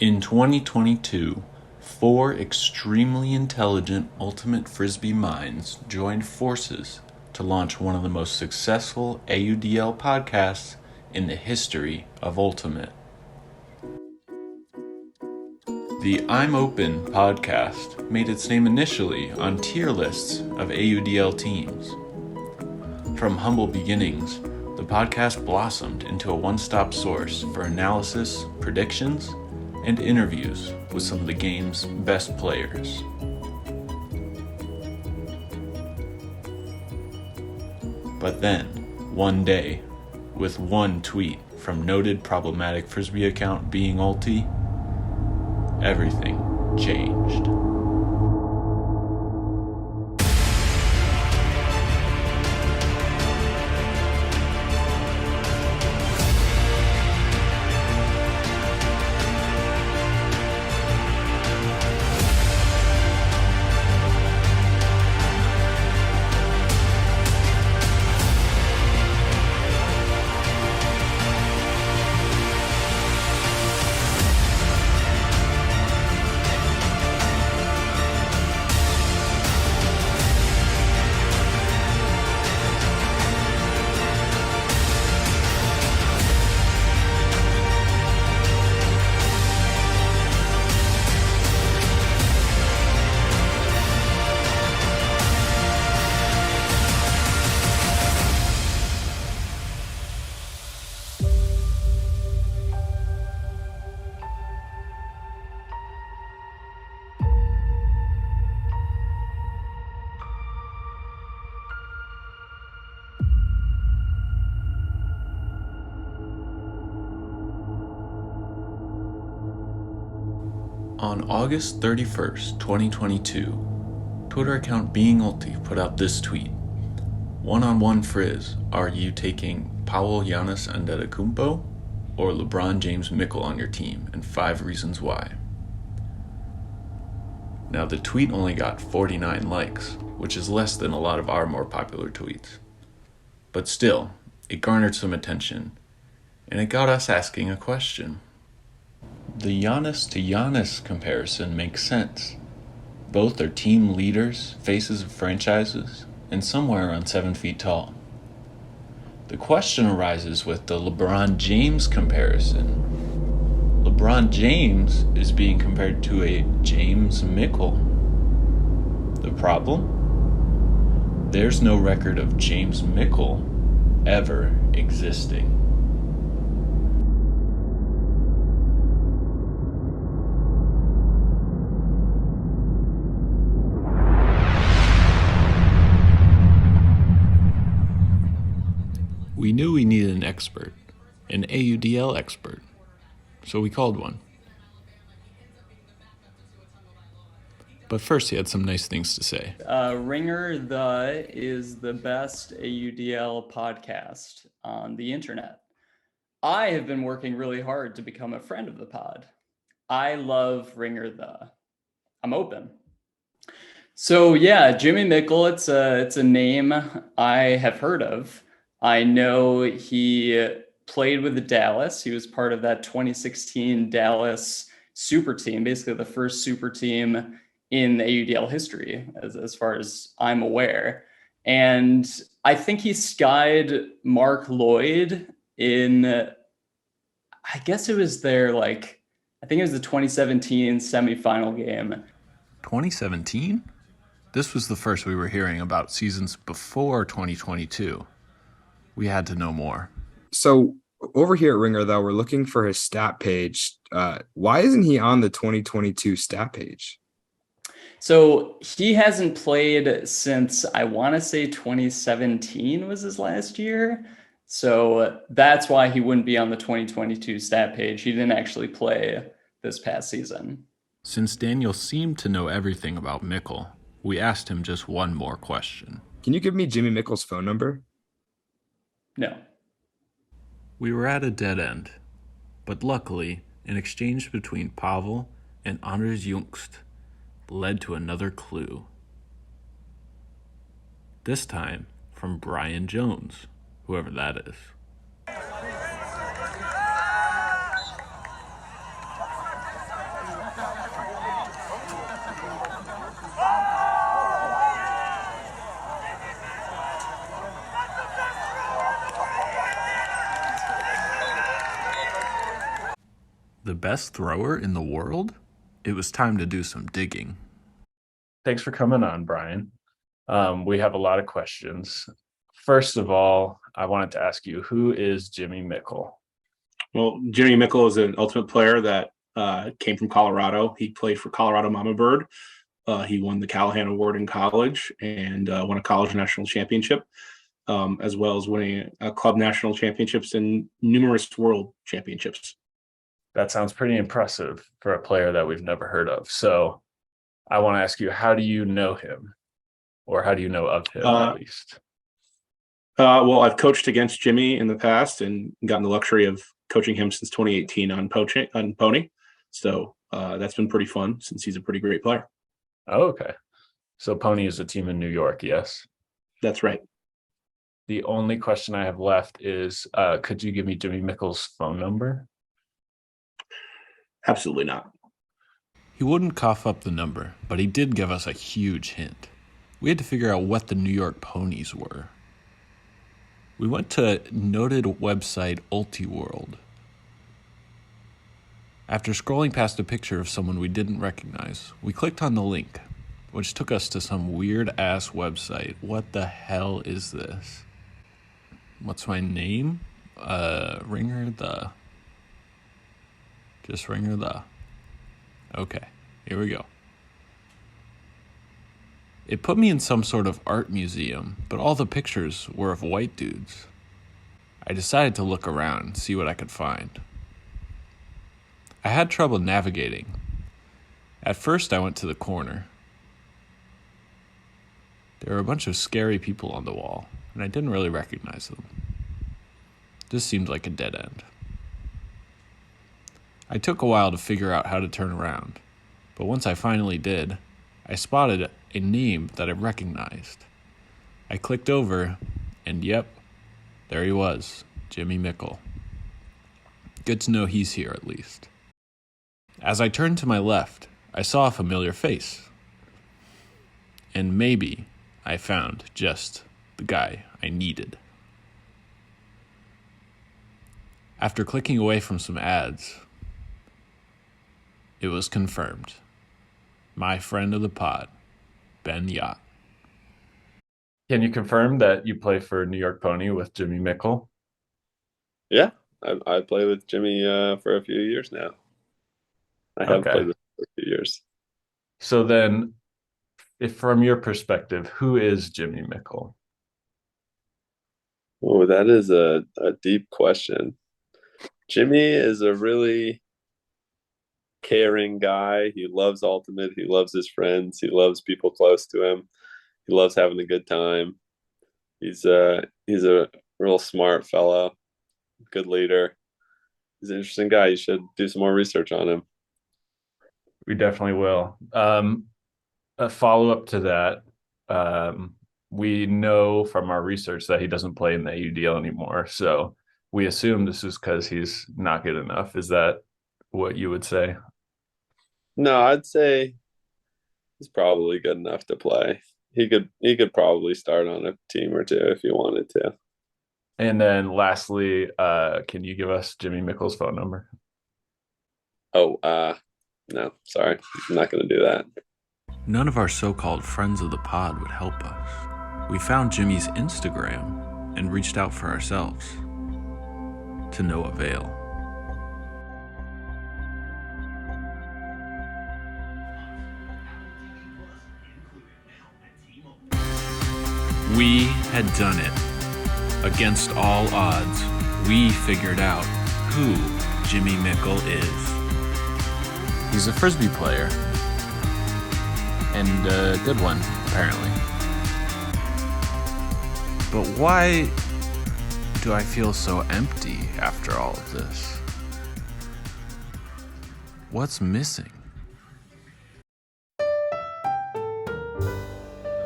In 2022, four extremely intelligent Ultimate Frisbee minds joined forces to launch one of the most successful AUDL podcasts in the history of Ultimate. The I'm Open podcast made its name initially on tier lists of AUDL teams. From humble beginnings, the podcast blossomed into a one-stop source for analysis, predictions, and interviews with some of the game's best players. But then, one day, with one tweet from noted problematic Frisbee account Being Ulti, everything changed. On August 31st, 2022, Twitter account Being Ulti put out this tweet. One-on-one Frizz, are you taking Paul Giannis Antetokounmpo or LeBron James Mickle on your team, and 5 reasons why. Now the tweet only got 49 likes, which is less than a lot of our more popular tweets. But still, it garnered some attention, and it got us asking a question. The Giannis to Giannis comparison makes sense. Both are team leaders, faces of franchises, and somewhere around 7 feet tall. The question arises with the LeBron James comparison. LeBron James is being compared to a James Mickle. The problem? There's no record of James Mickle ever existing. We knew we needed an expert, an AUDL expert, so we called one. But first he had some nice things to say. Ringer The is the best AUDL podcast on the internet. I have been working really hard to become a friend of the pod. I love Ringer The. I'm open. So yeah, Jimmy Mickle, it's a name I have heard of. I know he played with the Dallas. He was part of that 2016 Dallas super team, basically the first super team in the AUDL history, as far as I'm aware. And I think he skied Mark Lloyd in, I guess it was I think it was the 2017 semifinal game. 2017? This was the first we were hearing about seasons before 2022. We had to know more. So over here at Ringer, though, we're looking for his stat page. Why isn't he on the 2022 stat page? So he hasn't played since, I want to say 2017 was his last year. So that's why he wouldn't be on the 2022 stat page. He didn't actually play this past season. Since Daniel seemed to know everything about Mickle, we asked him just one more question. Can you give me Jimmy Mickle's phone number? No. We were at a dead end, but luckily, an exchange between Pavel and Anders Jungst led to another clue. This time from Brian Jones, whoever that is. The best thrower in the world? It was time to do some digging. Thanks for coming on, Brian. We have a lot of questions. First of all, I wanted to ask you, who is Jimmy Mickle? Well, Jimmy Mickle is an ultimate player that came from Colorado. He played for Colorado Mama Bird. He won the Callahan Award in college and won a college national championship, as well as winning club national championships and numerous world championships. That sounds pretty impressive for a player that we've never heard of. So I want to ask you, how do you know him? Or how do you know of him, at least? Well, I've coached against Jimmy in the past and gotten the luxury of coaching him since 2018 on Pony. So that's been pretty fun since he's a pretty great player. Oh, okay. So Pony is a team in New York, yes? That's right. The only question I have left is, could you give me Jimmy Mickle's phone number? Absolutely not. He wouldn't cough up the number, but he did give us a huge hint. We had to figure out what the New York ponies were. We went to noted website Ultiworld. After scrolling past a picture of someone we didn't recognize, we clicked on the link, which took us to some weird-ass website. What the hell is this? What's my name? Ringer the... Just Ringer the... Okay, here we go. It put me in some sort of art museum, but all the pictures were of white dudes. I decided to look around and see what I could find. I had trouble navigating. At first, I went to the corner. There were a bunch of scary people on the wall, and I didn't really recognize them. This seemed like a dead end. I took a while to figure out how to turn around, but once I finally did, I spotted a name that I recognized. I clicked over, and yep, there he was, Jimmy Mickle. Good to know he's here at least. As I turned to my left, I saw a familiar face. And maybe I found just the guy I needed. After clicking away from some ads, it was confirmed. My friend of the pod, Ben Yacht. Can you confirm that you play for New York Pony with Jimmy Mickle? Yeah, I play with Jimmy for a few years now. I have played with him for a few years. So then, if from your perspective, who is Jimmy Mickle? Oh, that is a deep question. Jimmy is a really caring guy. He loves Ultimate. He loves his friends. He loves people close to him. He loves having a good time. He's a real smart fellow, good leader. He's an interesting guy. You should do some more research on him. We definitely will. A follow-up to that, we know from our research that he doesn't play in the AUDL anymore. So we assume this is because he's not good enough. Is that what you would say? No, I'd say he's probably good enough to play. He could probably start on a team or two if he wanted to. And then lastly, can you give us Jimmy Mickle's phone number? Oh, no, sorry. I'm not going to do that. None of our so-called friends of the pod would help us. We found Jimmy's Instagram and reached out for ourselves. To no avail. We had done it. Against all odds, we figured out who Jimmy Mickle is. He's a Frisbee player. And a good one, apparently. But why do I feel so empty after all of this? What's missing?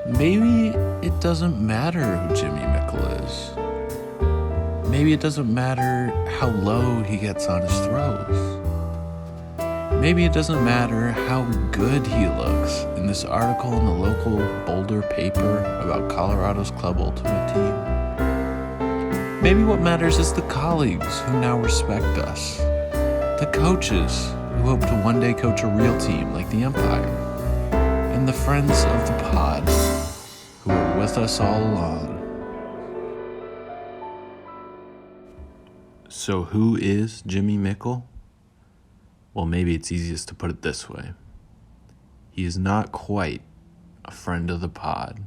Maybe it doesn't matter who Jimmy Mickle is. Maybe it doesn't matter how low he gets on his throws. Maybe it doesn't matter how good he looks in this article in the local Boulder paper about Colorado's Club Ultimate team. Maybe what matters is the colleagues who now respect us. The the coaches who hope to one day coach a real team like the Empire, and the friends of the pod who are with us all along. So who is Jimmy Mickle? Well, maybe it's easiest to put it this way. He is not quite a friend of the pod.